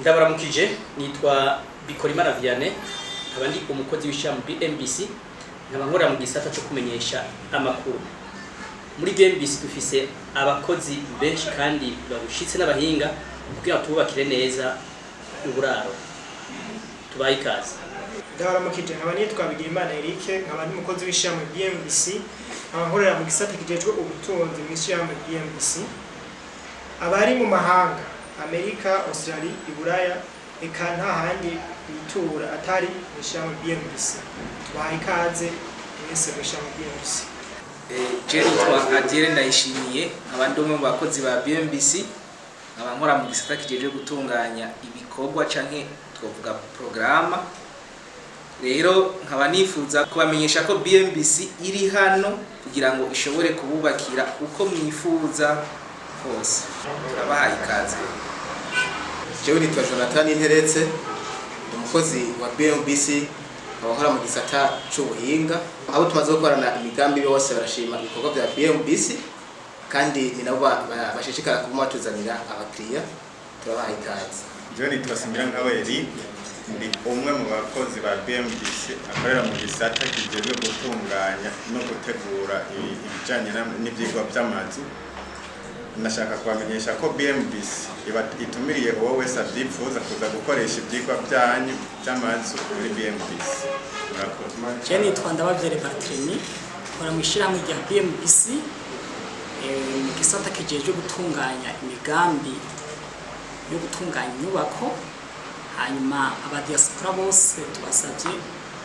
Ndabaramukije nitwa Bikorimana Vianney nkaba ndi umukozi w'ishami BMBC nkaba nkora mu gisata cyo kumenyesha amakuru. Muri BMBC dufise abakozi benshi kandi babushitse n'abahinga kugira tubakire neza uburaro. Tubaye ikaze. Ndabaramukije nkaba nitwa Bigirimana Eric nkaba ndi umukozi w'ishami BMBC nkaba nkorera mu gisata kijejwe ubutunzi mu ishami BMBC. Abari mu mahanga Amerika, Australia, Iburaya eka nta handi bitura atari ishami BMBC. Tubaye ikaze mwese mu ishami BMBC. Jerry Adire ndayishimiye abandi mu bakozi ba BMBC nkaba nkora mu gisata kijeje gutunganya ibikorwa canke twovuga programa. Rero nkaba nifuza kubamenyesha ko BMBC iri hano kugira ngo ishobore kububakira uko mwifuza hose. Turabahaye ikaze. Jewe nitwa Jonathan Interetse umukozi wa BMBC abahora mu gisata cy'ubuhinga abo tumaze gukorana imigambi yose barashima ibikorwa bya BMBC kandi ni nabo bashishikara kumatuzanira abakiriya. Turabahaye ikaze. Jewe nitwa Simirankaweni ndi umwe mu bakozi ba BMBC akorera mu gisata kijejwe gutunganya no gutegura ibijanye n'ivyigwa by'amazu. Nashaka kubamenyesha ko BMBC itumiriye uwo wese avyifuza kuza gukoresha ivyigwa byanyu by'amazu muri BMBC. Je nitwa Ndabavyere Barthélémy nkora mu ishirahamwe rya BMBC mu gisata kijejwe gutunganya imigambi yo gutunganya inyubako. Hanyuma abadiaspora bose tubasavye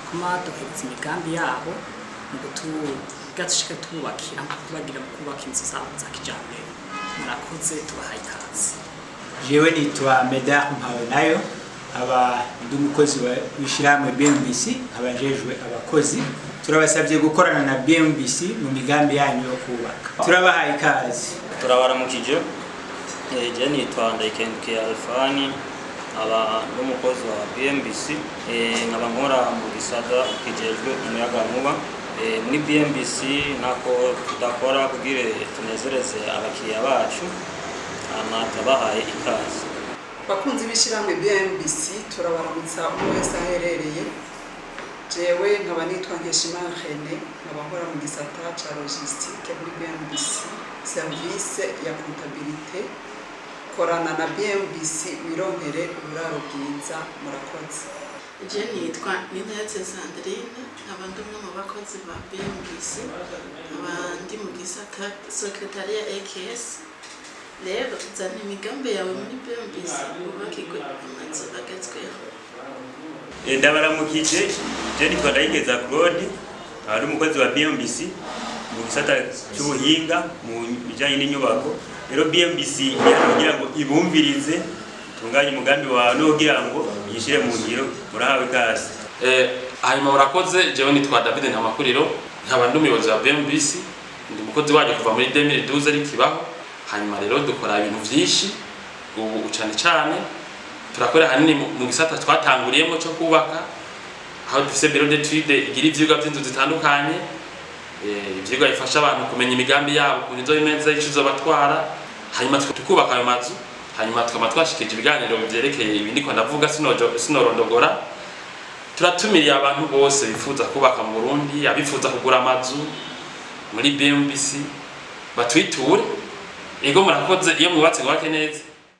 kuma duhereza imigambi yabo mu gatushike tubakira tubagira kubaka inzu za kijambere. Murakoze tubahaye ikaze. Jewe nitwa Medard Mpawenayo aba ndi umukozi w'ishirahamwe BMBC abajejwe abakozi. Turabasavye gukorana na BMBC mu migambi yanyu yo kubaka. Turabahaye ikaze. Turabaramukije. Je nitwa Ndayikengukiye Alfani aba n'umukozi wa BMBC nkaba nkora mu gisata kijejwe umuyagankuba. Muri BMBC nako tudakora kugira tunezereze abakiriya bacu tabahaye ikaze. Bakunzi b'ishirahamwe BMBC turabaramutsa umwe wese aherereye. Jewe nkaba nitwa Nkeshimana René nkaba nkora mu gisata ca logistique muri BMBC service ya comptabilité. Korana na BMBC wironkere uburaro bwiza. Murakoze. Je nitwa Ninetse Sandrine abandi umwe mu bakozi ba BMBC abandi mu gisata secretariat AKS. Rero zana imigambi yawe muri BMBC ubakigwe amazu agezweho. Ndabaramukije. Je nitwa Ndayigeza Claude ari umukozi wa BMBC mu gisata cy'ubuhinga mu bijanye n'inyubako. Rero BMBC kugira ngo ibumvirize tunganye umugambi wa no kugira ngo yishire mu ngiro. Murahawe ikaze. Hanyuma murakoze. Jewe nitwa David Ntamakuriro nkaba ndi umuyobozi wa BMBC ndi umukozi waje kuva muri 2012 ari kibaho. Hanyuma rero dukora ibintu vyinshi ubu cyane turakora hanini mu gisata twatanguriyemo cyo kubaka aho dufise bureau d'étude igira ivyigwa by'inzu zitandukanye. Ivyigwa bifasha abantu kumenya imigambi yabo ku nizo imeze icuzo batwara. Hanyuma tukubaka ayo mazu hanyuma tukaba twashikije ibiganiro byerekeye ibindi ko ndavuga sinorondogora. Turatumiriye abantu bose bifuza kubaka mu Burundi abifuza kugura amazu muri BMBC batwiture. Ego murakoze iyo mubatse gwake neza.